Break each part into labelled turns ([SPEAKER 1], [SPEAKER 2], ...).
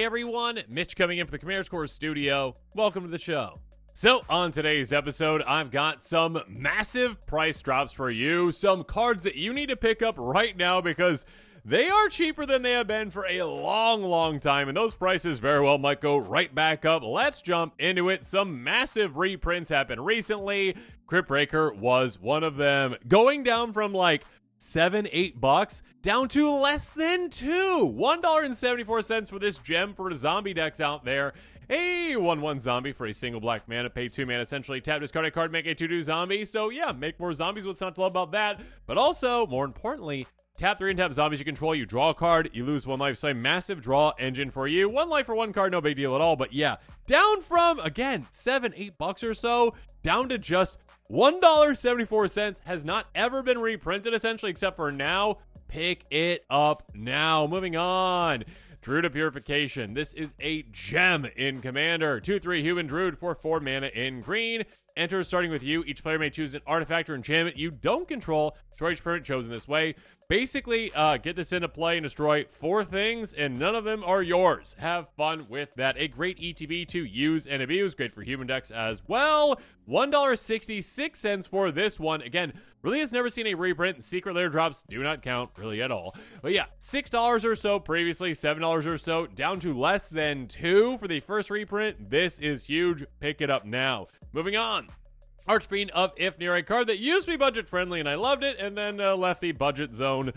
[SPEAKER 1] Hey everyone, Mitch coming in from the Commander Score studio. Welcome to the show. So on today's episode, I've got some massive price drops for you, some cards that you need to pick up right now because they are cheaper than they have been for a long time, and those prices very well might go right back up. Let's jump into it. Some massive reprints happened recently. Crypt Breaker was one of them, going down from like $7-8 down to less than $1.74 for this gem for zombie decks out there. A 1/1 zombie for a single black mana, pay 2 mana, essentially tap, discard a card, make a 2/2 zombie. So yeah, make more zombies. What's not to love about that? But also, more importantly, tap 3 and tap zombies you control. You draw a card, you lose 1 life. So a massive draw engine for you. 1 life for 1 card, no big deal at all. But yeah, down from, again, $7-8 or so, down to just $1.74. Has not ever been reprinted, essentially, except for now. Pick it up now. Moving on. Druid of Purification. This is a gem in Commander. 2/3 human druid for 4 mana in green. Enter starting with you. Each player may choose an artifact or enchantment you don't control. Destroy each permanent chosen this way. Basically, get this into play and destroy 4 things, and none of them are yours. Have fun with that. A great ETB to use and abuse. Great for human decks as well. $1.66 for this one. Again, really has never seen a reprint. Secret layer drops do not count really at all. But yeah, $6 or so previously, $7 or so, down to less than $2 for the first reprint. This is huge. Pick it up now.Moving on. Archfiend of Ifnir, a card that used to be budget friendly and I loved it, and then left the budget zone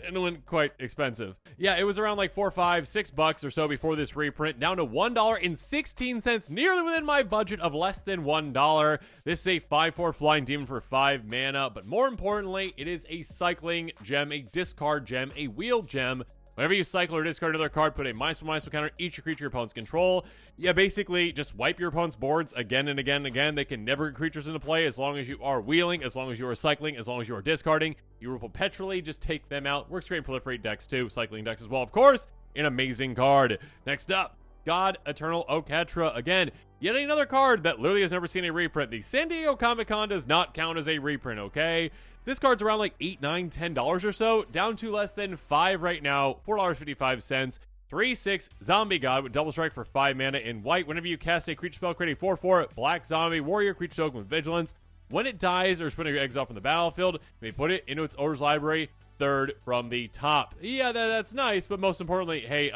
[SPEAKER 1] and went quite expensive. Yeah, it was around like $4, $5, $6 or so before this reprint, down to $1.16, nearly within my budget of less than $1. This is a 5/4 flying demon for 5 mana, but more importantly, it is a cycling gem, a discard gem, a wheel gem. Whenever you cycle or discard another card, put a -1/-1 counter each creature your opponents control. Yeah, basically, just wipe your opponent's boards again and again and again. They can never get creatures into play as long as you are wheeling, as long as you are cycling, as long as you are discarding. You will perpetually just take them out. Works great in proliferate decks too, cycling decks as well, of course. An amazing card. Next up, God Eternal Oketra. Again, yet another card that literally has never seen a reprint. The San Diego Comic-Con does not count as a reprint, okay? This card's around like $8, $9, $10 or so, down to less than $5 right now, $4.55. 3/6 Zombie God with double strike for 5 mana in white. Whenever you cast a creature spell, create a 4/4 black zombie warrior creature token with vigilance. When it dies or spinning your eggs off from the battlefield, you may put it into its owner's library, 3rd from the top. Yeah, that's nice, but most importantly, hey,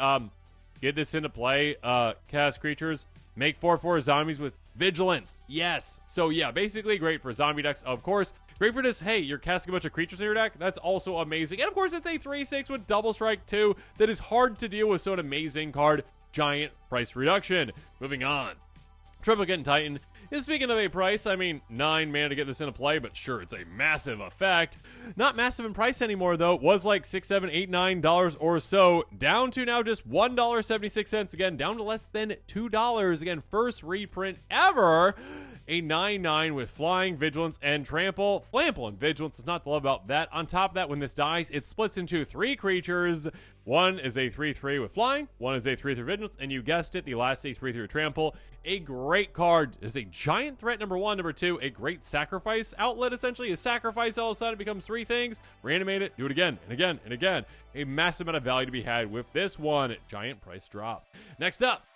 [SPEAKER 1] get this into play, cast creatures, make 4/4 zombies with vigilance. Yes. So yeah, basically great for zombie decks, of course. Great for this, hey, you're casting a bunch of creatures in your deck. That's also amazing. And of course, it's a 3/6 with double strike too. That is hard to deal with, so an amazing card. Giant price reduction. Moving on. Triplicate Titan is, speaking of a price, I mean, 9 mana to get this into play, but sure, it's a massive effect. Not massive in price anymore, though. It was like $6, $7, $8, $9 or so. Down to now just $1.76. Again, down to less than $2. Again, first reprint ever. A 9/9 with flying, vigilance, and trample. Flample and vigilance is not to love about that. On top of that, when this dies, it splits into 3 creatures. One is a 3/3 with flying, one is a 3/3 vigilance, and you guessed it, the last is a 3/3 trample. A great card. Is a giant threat, number 1. Number 2, a great sacrifice outlet, essentially. A sacrifice, all of a sudden, it becomes 3 things. Reanimate it, do it again, and again, and again. A massive amount of value to be had with this one. Giant price drop. Next up,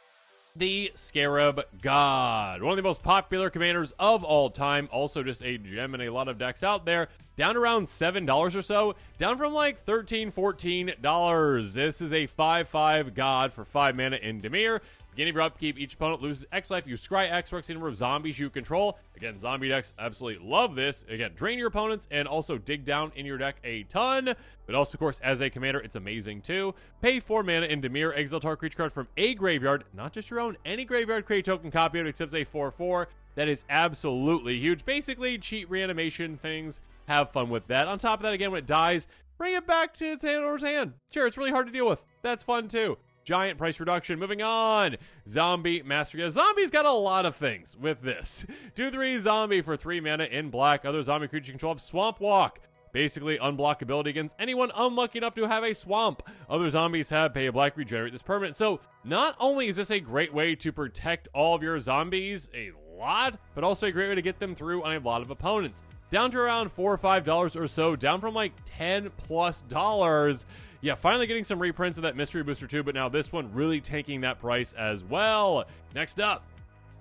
[SPEAKER 1] the Scarab God, one of the most popular commanders of all time, also just a gem in a lot of decks out there, down around $7 or so, down from like $13, $14. This is a 5/5 God for 5 mana in Dimir. Beginning of your upkeep, each opponent loses X life. You scry X, works the number of zombies you control. Again, zombie decks absolutely love this. Again, drain your opponents and also dig down in your deck a ton. But also, of course, as a commander, it's amazing too. Pay 4 mana in Dimir. Exile target creature card from a graveyard, not just your own, any graveyard, create token, copy it, except a 4/4. That is absolutely huge. Basically, cheat reanimation things. Have fun with that. On top of that, again, when it dies, bring it back to its owner's hand. Sure, it's really hard to deal with. That's fun too. Giant price reduction. Moving on. Zombie Master. Yeah, Zombie's got a lot of things with this. 2/3 zombie for 3 mana in black. Other zombie creature you control have Swamp Walk. Basically, unblockability against anyone unlucky enough to have a swamp. Other zombies have pay a black, regenerate this permanent. So, not only is this a great way to protect all of your zombies a lot, but also a great way to get them through on a lot of opponents. Down to around $4 or $5 or so, down from like $10+. yeah, finally getting some reprints of that Mystery Booster 2, but now this one really taking that price as well. Next up,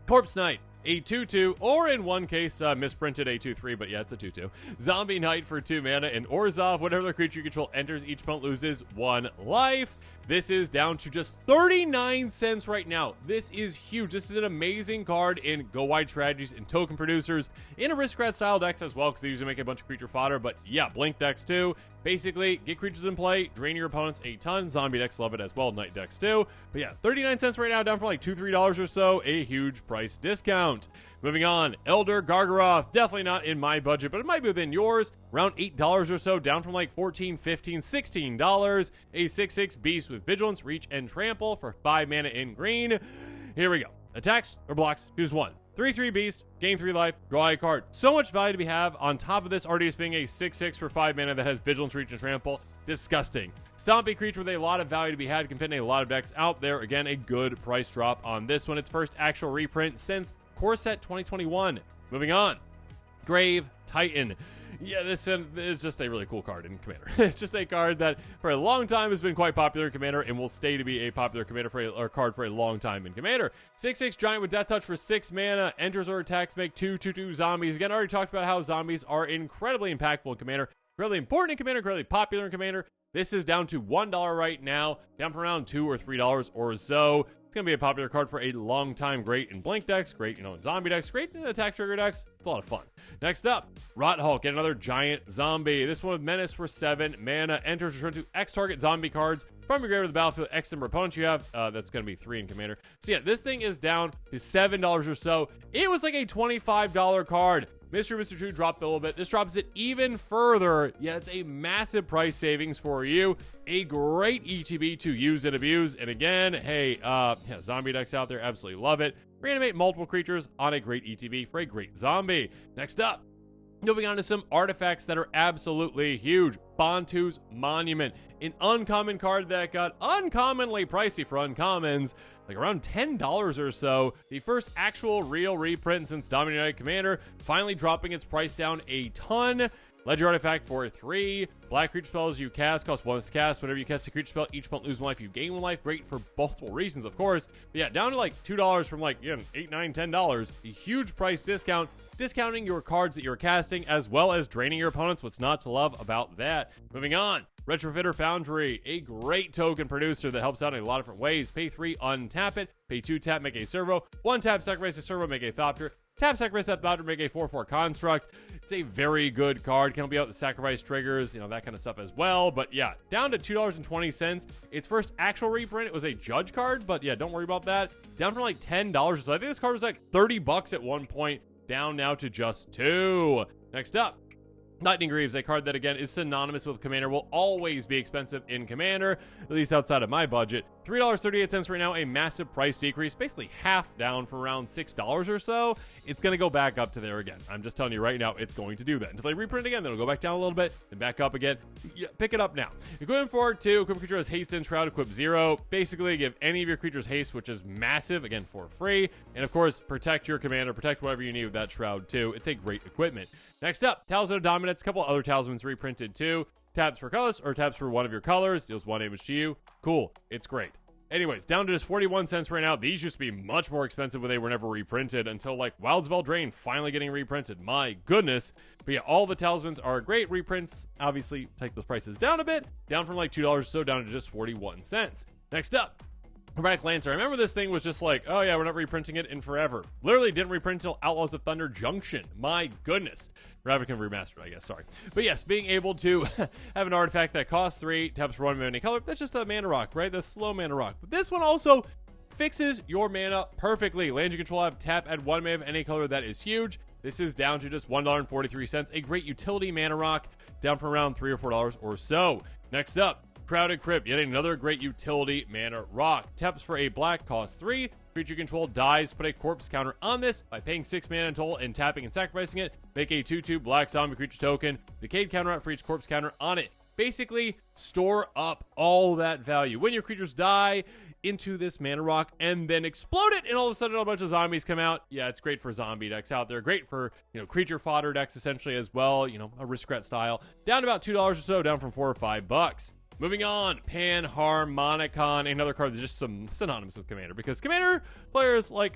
[SPEAKER 1] Corpse Knight. A 2/2, or in one case, misprinted a 2/3, but yeah, it's a 2/2. Zombie Knight for 2 mana, and Orzhov, whatever creature you control enters, each opponent loses 1 life. This is down to just 39 cents right now. This is huge. This is an amazing card in Go Wide strategies and token producers, in Aristocrat style decks as well, because they usually make a bunch of creature fodder, but yeah, Blink decks too. Basically, get creatures in play, drain your opponents a ton. Zombie decks love it as well, Knight decks too. But yeah, 39 cents right now, down from like $2-3 or so, a huge price discount. Moving on, Elder Gargaroth, definitely not in my budget, but it might be within yours. Around $8 or so, down from like $14, $15, $16. A 6/6 beast with vigilance, reach, and trample for 5 mana in green. Here we go. Attacks or blocks, choose one. 3/3 beast, gain 3 life, draw a card. So much value to be have on top of this Arceus being a 6/6 for 5 mana that has vigilance, reach, and trample. Disgusting. Stompy creature with a lot of value to be had, can fit in a lot of decks out there. Again, a good price drop on this one. Its first actual reprint since Core Set 2021. Moving on, Grave Titan. Yeah, this is just a really cool card in Commander. It's just a card that for a long time has been quite popular in Commander and will stay to be a popular Commander or card for a long time in Commander. 6/6 giant with Death Touch for 6 mana. Enters or attacks, make 2/2/2 zombies. Again, I already talked about how zombies are incredibly impactful in Commander, incredibly important in Commander, incredibly popular in Commander. This is down to $1 right now, down from around $2 or $3 or so. It's going to be a popular card for a long time. Great in Blink decks, great, in zombie decks, great in attack trigger decks. It's a lot of fun. Next up, Rot Hulk, get another giant zombie. This one with Menace for 7 mana. Enters, return to X target zombie cards from your grave to the battlefield, X number of opponents you have. That's going to be 3 in Commander. So yeah, this thing is down to $7 or so. It was like a $25 card. Mystery Booster 2 dropped a little bit. This drops it even further. Yeah, it's a massive price savings for you. A great ETB to use and abuse. And again, hey, yeah, zombie decks out there absolutely love it. Reanimate multiple creatures on a great ETB for a great zombie. Next up, moving on to some artifacts that are absolutely huge. Bantu's Monument, an uncommon card that got uncommonly pricey for uncommons, like around $10 or so. The first actual real reprint since Dominating Knight Commander, finally dropping its price down a ton. Ledger artifact for 3. Black creature spells you cast cost 1 to cast. Whenever you cast a creature spell, each opponent loses 1 life. You gain 1 life. Great for multiple reasons, of course. But yeah, down to like $2 from like $8, $9, $10. A huge price discount. Discounting your cards that you're casting, as well as draining your opponents. What's not to love about that? Moving on. Retrofitter Foundry, a great token producer that helps out in a lot of different ways. Pay 3, untap it. Pay 2, tap, make a servo. 1 tap, sacrifice a servo, make a Thopter. Tap, sacrifice that Thopter, make a 4/4 construct. It's a very good card. Can help you out with sacrifice triggers, that kind of stuff as well. But yeah, down to $2.20. Its first actual reprint, it was a judge card, but yeah, don't worry about that. Down from like $10. So I think this card was like $30 at one point. Down now to just $2. Next up, Lightning Greaves, a card that again is synonymous with Commander, will always be expensive in Commander, at least outside of my budget. $3.38 right now, a massive price decrease, basically half down from around $6 or so. It's going to go back up to there again. I'm just telling you right now, it's going to do that. Until they reprint again, then it'll go back down a little bit, then back up again. Yeah, pick it up now. Equipment for 2, equip creature has haste and shroud, equip 0. Basically, give any of your creatures haste, which is massive, again, for free. And of course, protect your Commander, protect whatever you need with that shroud too. It's a great equipment. Next up, Talisman of Dominance, a couple other talismans reprinted too. Taps for colors or taps for one of your colors, deals 1 damage to you. Cool, it's great. Anyways, down to just 41 cents right now. These used to be much more expensive when they were never reprinted until like Wildspell Drain finally getting reprinted. My goodness. But yeah, all the talismans are great reprints. Obviously, take those prices down a bit. Down from like $2 or so down to just 41 cents. Next up, Chromatic Lancer. I remember this thing was just like, oh yeah, we're not reprinting it in forever. Literally didn't reprint until Outlaws of Thunder Junction. My goodness. Ravnica Remastered, I guess, sorry. But yes, being able to have an artifact that costs 3, taps for 1 mana color, that's just a mana rock, right? That's slow mana rock. But this one also fixes your mana perfectly. Lands you control have tap, add 1 mana of any color. That is huge. This is down to just $1.43. A great utility mana rock, down from around $3 or $4 or so. Next up, Crowded Crypt, yet another great utility mana rock. Taps for a black, costs 3. Creature you control dies. Put a corpse counter on this by paying 6 mana in total and tapping and sacrificing it. Make a 2/2 black zombie creature token. Decayed counter out for each corpse counter on it. Basically, store up all that value. When your creatures die into this mana rock and then explode it, and all of a sudden a bunch of zombies come out. Yeah, it's great for zombie decks out there. Great for, creature fodder decks essentially as well. Aristocrat style. Down to about $2 or so, down from $4 or $5. Moving on, Panharmonicon, another card that's just some synonymous with Commander, because Commander players like,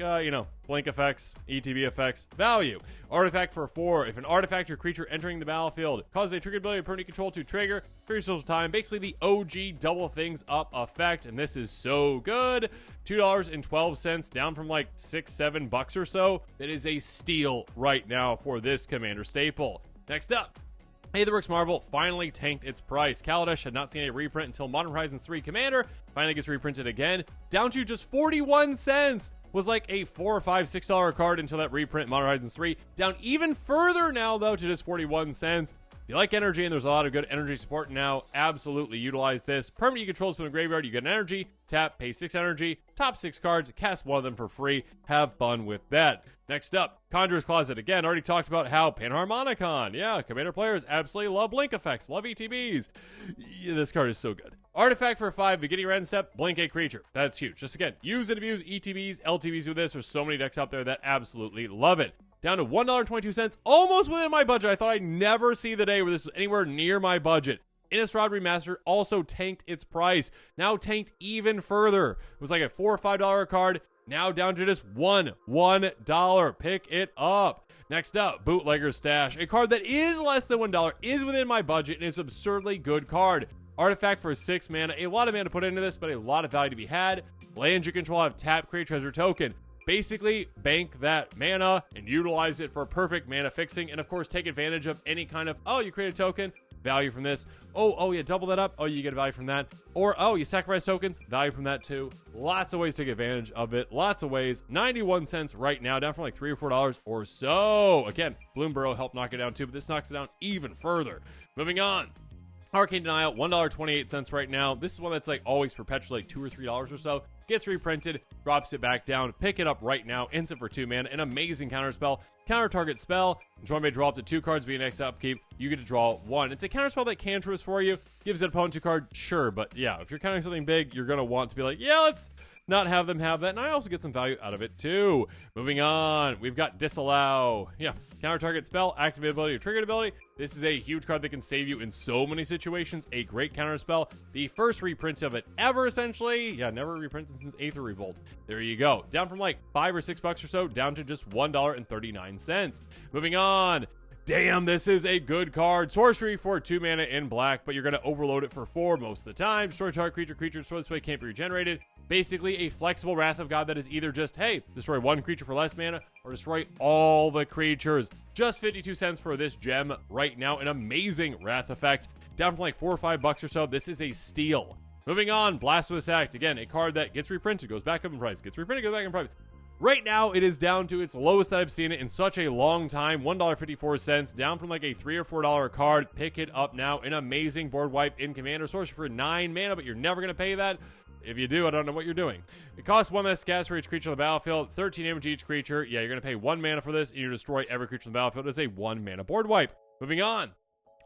[SPEAKER 1] blink effects, ETB effects, value. Artifact for 4. If an artifact or creature entering the battlefield causes a triggered ability of permanent control to trigger for your social time, basically the OG double things up effect, and this is so good. $2.12, down from like $6-7 or so. That is a steal right now for this Commander staple. Next up, Hey, the Works Marvel finally tanked its price. Kaladesh had not seen a reprint until Modern Horizons 3 Commander. Finally gets reprinted again, down to just 41 cents. Was like a $4 or $5, $6 card until that reprint Modern Horizons 3. Down even further now, though, to just 41 cents. If you like energy, and there's a lot of good energy support now, absolutely utilize this. Permanent you control from the graveyard, you get an energy, tap, pay 6 energy, top 6 cards, cast one of them for free. Have fun with that. Next up, Conjurer's Closet. Again, already talked about how Panharmonicon. Yeah, Commander players absolutely love blink effects, love ETBs. Yeah, this card is so good. Artifact for 5, beginning your end step, blink a creature. That's huge. Just again, use and abuse ETBs, LTBs with this. There's so many decks out there that absolutely love it. Down to $1.22, almost within my budget. I thought I'd never see the day where this was anywhere near my budget. Innistrad Remastered also tanked its price. Now tanked even further. It was like a $4 or $5 card. Now down to just $1. Pick it up. Next up, Bootlegger's Stash. A card that is less than $1, is within my budget, and is an absurdly good card. Artifact for 6 mana. A lot of mana to put into this, but a lot of value to be had. Lands you control have tap, create treasure token. Basically, bank that mana and utilize it for perfect mana fixing. And of course, take advantage of any kind of, oh, you create a token, value from this. Oh, yeah, double that up. Oh, you get a value from that. Or, oh, you sacrifice tokens, value from that too. Lots of ways to take advantage of it. Lots of ways. 91 cents right now, down from like $3 or $4 or so. Again, Bloomburrow helped knock it down too, but this knocks it down even further. Moving on. Arcane Denial, $1.28 right now. This is one that's like always perpetually like $2 or $3 or so. Gets reprinted, drops it back down. Pick it up right now. Instant for 2 mana. An amazing counter spell. Counter target spell. Control may draw up to 2 cards via next upkeep. You get to draw 1. It's a counter spell that cantrips for you. Gives an opponent 2 card. Sure, but yeah, if you're countering something big, you're going to want to be like, yeah, let's not have them have that. And I also get some value out of it too. Moving on, we've got Disallow. Yeah, counter target spell, activate ability, or triggered ability. This is a huge card that can save you in so many situations. A great counter spell. The first reprint of it ever, essentially. Yeah, never reprinted since Aether Revolt. There you go. Down from like $5 or $6 or so, down to just $1.39. Moving on. Damn, this is a good card. Sorcery for 2 mana in black, but you're going to overload it for 4 most of the time. Destroy target creature, destroy this way, can't be regenerated. Basically, a flexible Wrath of God that is either just, hey, destroy 1 creature for less mana, or destroy all the creatures. Just 52 cents for this gem right now. An amazing Wrath effect. Down from like $4 or $5 or so. This is a steal. Moving on, Blasphemous Act. Again, a card that gets reprinted, goes back up in price, gets reprinted, goes back in price. Right now, it is down to its lowest that I've seen it in such a long time, $1.54, down from like a $3 or $4 card. Pick it up now. An amazing board wipe in Commander. Sorcery for 9 mana, but you're never going to pay that. If you do, I don't know what you're doing. It costs 1 less cast for each creature on the battlefield, 13 damage each creature. Yeah, you're going to pay 1 mana for this, and you destroy every creature on the battlefield. It's a 1 mana board wipe. Moving on,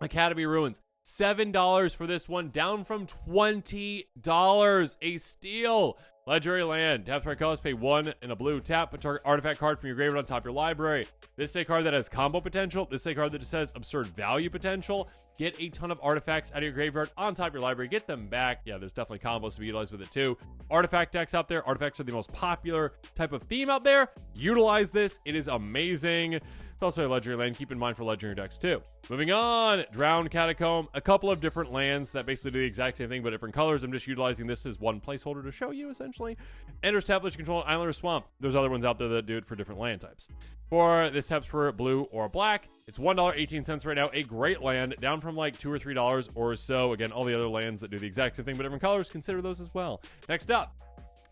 [SPEAKER 1] Academy Ruins. $7 for this one, down from $20. A steal. Legendary land. Tap 3 colors, pay 1 in a blue. Tap a target artifact card from your graveyard on top of your library. This is a card that has combo potential. This is a card that just has absurd value potential. Get a ton of artifacts out of your graveyard on top of your library. Get them back. Yeah, there's definitely combos to be utilized with it too. Artifact decks out there. Artifacts are the most popular type of theme out there. Utilize this. It is amazing. It's also a legendary land. Keep in mind for legendary decks too. Moving on, Drowned Catacomb. A couple of different lands that basically do the exact same thing but different colors. I'm just utilizing this as one placeholder to show you essentially. Enters tablet, control an island or swamp. There's other ones out there that do it for different land types. For this taps for blue or black. It's $1.18 right now. A great land, down from like $2 or $3 or so. Again, all the other lands that do the exact same thing but different colors, consider those as well. Next up,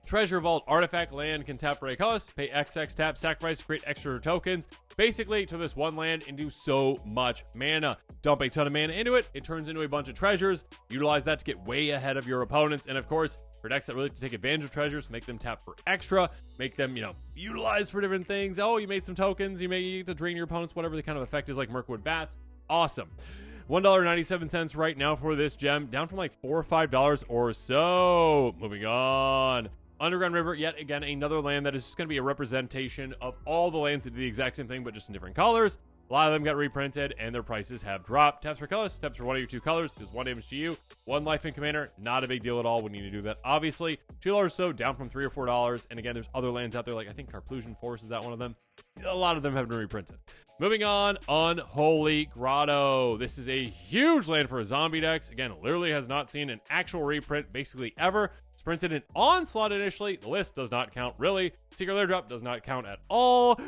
[SPEAKER 1] Treasure Vault. Artifact land can tap for a cost, pay XX tap, sacrifice, create extra tokens. Basically, to this one land and do so much mana. Dump a ton of mana into it. It turns into a bunch of treasures. Utilize that to get way ahead of your opponents. And of course, for decks that really like to take advantage of treasures, make them tap for extra. Make them, utilize for different things. Oh, you made some tokens. You get to drain your opponents, whatever the kind of effect is, like Mirkwood Bats. Awesome. $1.97 right now for this gem, down from like $4 or $5 or so. Moving on. Underground River, yet again, another land that is just going to be a representation of all the lands that do the exact same thing, but just in different colors. A lot of them got reprinted, and their prices have dropped. Taps for colors, taps for one of your 2 colors, does 1 damage to you, 1 life in commander, not a big deal at all. We need to do that, obviously. $2 or so, down from $3 or $4. And again, there's other lands out there, like I think Carplusion Force, is that one of them? A lot of them have been reprinted. Moving on, Unholy Grotto. This is a huge land for a zombie decks. Again, literally has not seen an actual reprint basically ever. It's printed in Onslaught initially. The list does not count, really. Secret Lair Drop does not count at all.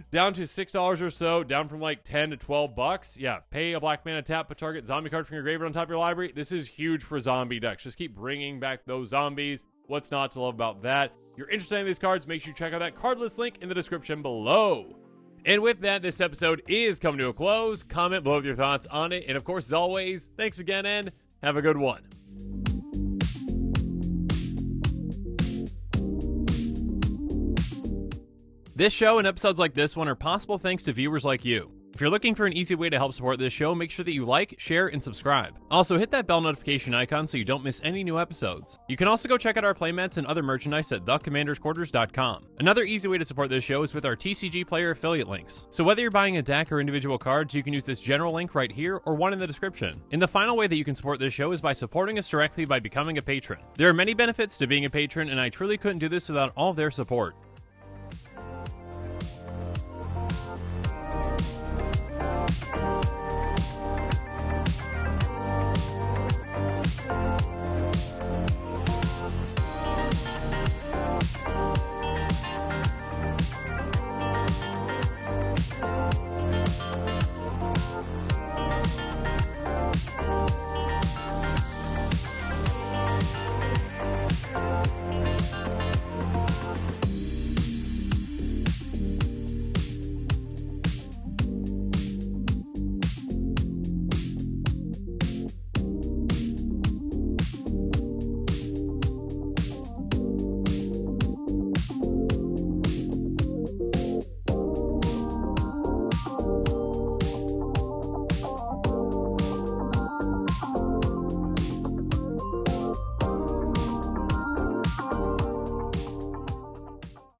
[SPEAKER 1] Down to $6 or so, down from like 10 to 12 bucks. Yeah, pay a black mana, tap, put target zombie card from your graveyard on top of your library. This is huge for zombie decks. Just keep bringing back those zombies. What's not to love about that? If you're interested in these cards, make sure you check out that card list link in the description below. And with that, this episode is coming to a close. Comment below with your thoughts on it. And of course, as always, thanks again and have a good one. This show and episodes like this one are possible thanks to viewers like you. If you're looking for an easy way to help support this show, make sure that you like, share, and subscribe. Also, hit that bell notification icon so you don't miss any new episodes. You can also go check out our playmats and other merchandise at thecommandersquarters.com. Another easy way to support this show is with our TCG player affiliate links. So whether you're buying a deck or individual cards, you can use this general link right here or one in the description. And the final way that you can support this show is by supporting us directly by becoming a patron. There are many benefits to being a patron, and I truly couldn't do this without all of their support.